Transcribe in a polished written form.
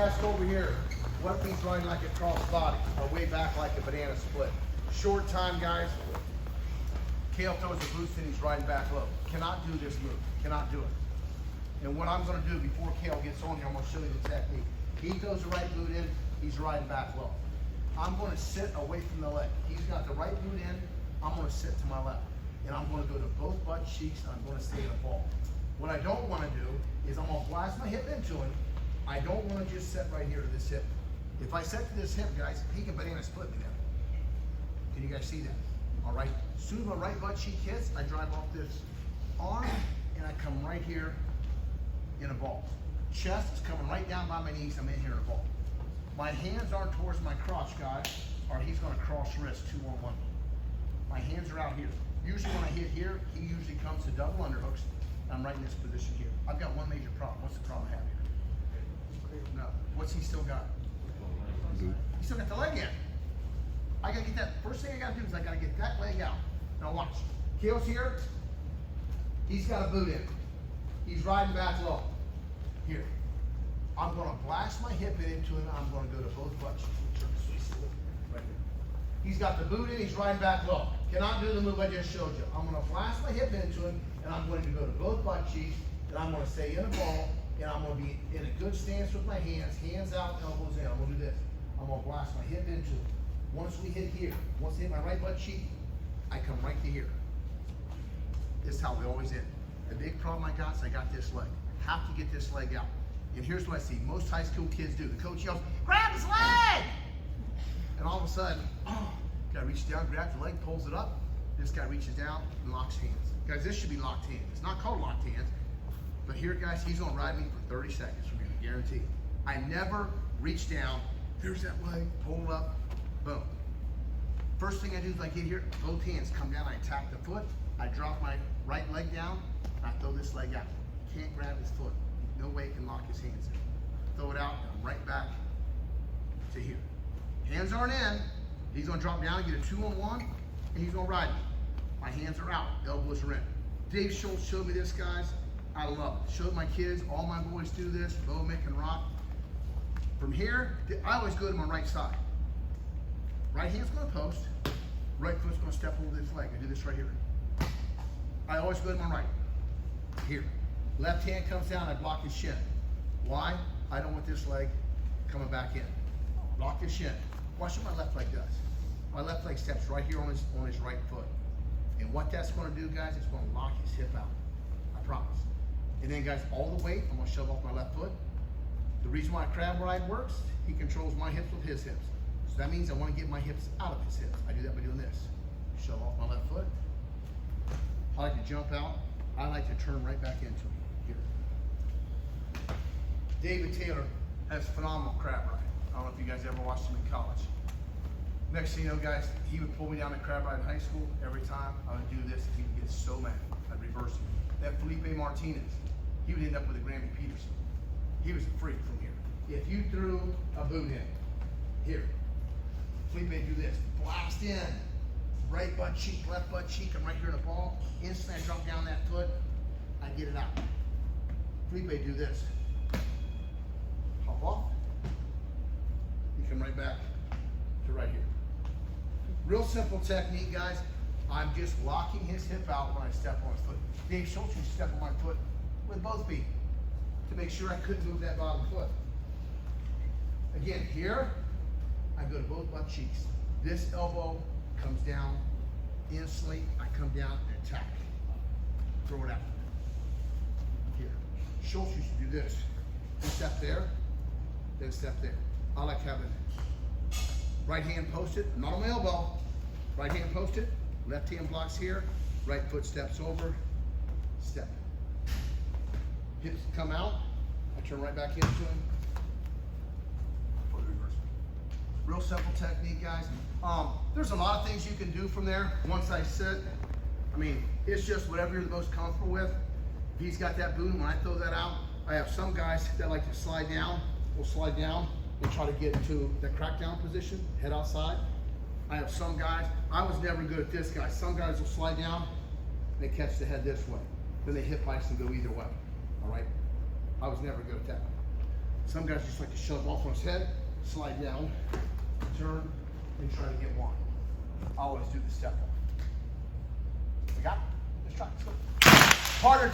desk over here. What if he's running like a cross body or way back like a banana split? Short time, guys. Kale throws the boost and he's riding back low. Cannot do this move. Cannot do it. And what I'm going to do before Kale gets on here, I'm going to show you the technique. He throws the right boot in, he's riding back low. I'm going to sit away from the leg. He's got the right boot in, I'm going to sit to my left. And I'm going to go to both butt cheeks and I'm going to stay in a ball. What I don't want to do is I'm going to blast my hip into him. I don't want to just set right here to this hip. If I set to this hip, guys, he can banana split me now. Can you guys see that? All right. As soon as my right butt cheek hits, I drive off this arm and I come right here in a ball. Chest is coming right down by my knees. I'm in here in a ball. My hands aren't towards my crotch, guys, or he's going to cross wrist 2-on-1. My hands are out here. Usually when I hit here, he usually comes to double underhooks. I'm right in this position here. I've got one major problem. What's the problem I have here? No. What's he still got? He still got the leg in. I gotta get that. First thing I gotta do is I gotta get that leg out. Now watch. Kale's here. He's got a boot in. He's riding back low. Here. I'm gonna blast my hip into him. I'm gonna go to both butt cheeks. Right here. He's got the boot in. He's riding back low. Cannot do the move I just showed you. I'm gonna blast my hip into him, and I'm going to go to both butt cheeks, and I'm gonna stay in a ball, and I'm gonna be in a good stance with my hands out, elbows in. I'm gonna do this. I'm gonna blast my hip into him. Once we hit here, once I hit my right butt cheek, I come right to here. This is how we always end. The big problem I got is I got this leg. Have to get this leg out. And here's what I see most high school kids do. The coach yells, grab his leg! And all of a sudden, guy reaches down, grabs the leg, pulls it up. This guy reaches down and locks hands. Guys, this should be locked hands. It's not called locked hands. But here, guys, he's gonna ride me for 30 seconds from here, guaranteed. I never reach down, here's that leg, pull it up, boom. First thing I do is I get here, both hands come down, I attack the foot, I drop my right leg down, I throw this leg out. Can't grab his foot. No way he can lock his hands in. Throw it out, and I'm right back to here. Hands aren't in, he's gonna drop down and get a 2-on-1, and he's gonna ride me. My hands are out, elbows are in. Dave Schultz showed me this, guys. I love it. Showed my kids, all my boys do this, Bo, Mick, and Rock. From here, I always go to my right side. Right hand's gonna post, right foot's gonna step over this leg. I do this right here. I always go to my right, here. Left hand comes down, I block his shin. Why? I don't want this leg coming back in. Block his shin. Watch what my left leg does. My left leg steps right here on his right foot. And what that's gonna do, guys, it's gonna lock his hip out. I promise. And then, guys, all the weight, I'm gonna shove off my left foot. The reason why crab ride works, he controls my hips with his hips. So that means I wanna get my hips out of his hips. I do that by doing this. Shove off my left foot. I like to jump out. I like to turn right back into him. Here. David Taylor has phenomenal crab ride. I don't know if you guys ever watched him in college. Next thing you know, guys, he would pull me down to crab ride in high school. Every time I would do this, he would get so mad. I'd reverse him. That Felipe Martinez, he would end up with a Grammy Peterson. He was a freak from here. If you threw a boot in, here, Felipe do this, blast in, right butt cheek, left butt cheek, I'm right here in the ball. Instantly I drop down that foot, I get it out. Felipe do this, hop off, you come right back to right here. Real simple technique, guys. I'm just locking his hip out when I step on his foot. Dave Schultz used to step on my foot with both feet to make sure I couldn't move that bottom foot. Again, here, I go to both butt cheeks. This elbow comes down instantly. I come down and attack. Throw it out. Here. Schultz used to do this. One step there, then step there. I like having right hand posted, not on my elbow. Right hand posted, left hand blocks here, right foot steps over, step. Hips come out, I turn right back into him. For the reverse. Real simple technique, guys. There's a lot of things you can do from there. Once I sit, I mean, it's just whatever you're the most comfortable with. If he's got that boot, when I throw that out, I have some guys that like to slide down, will slide down and try to get into the crackdown position, head outside. I have some guys, I was never good at this guy. Some guys will slide down, they catch the head this way. Then they hip ice and go either way, all right? I was never good at that. Some guys just like to shove off on his head, slide down, turn, and try to get one. I always do the step one. We got it? Let's try it. Let's go. Harder to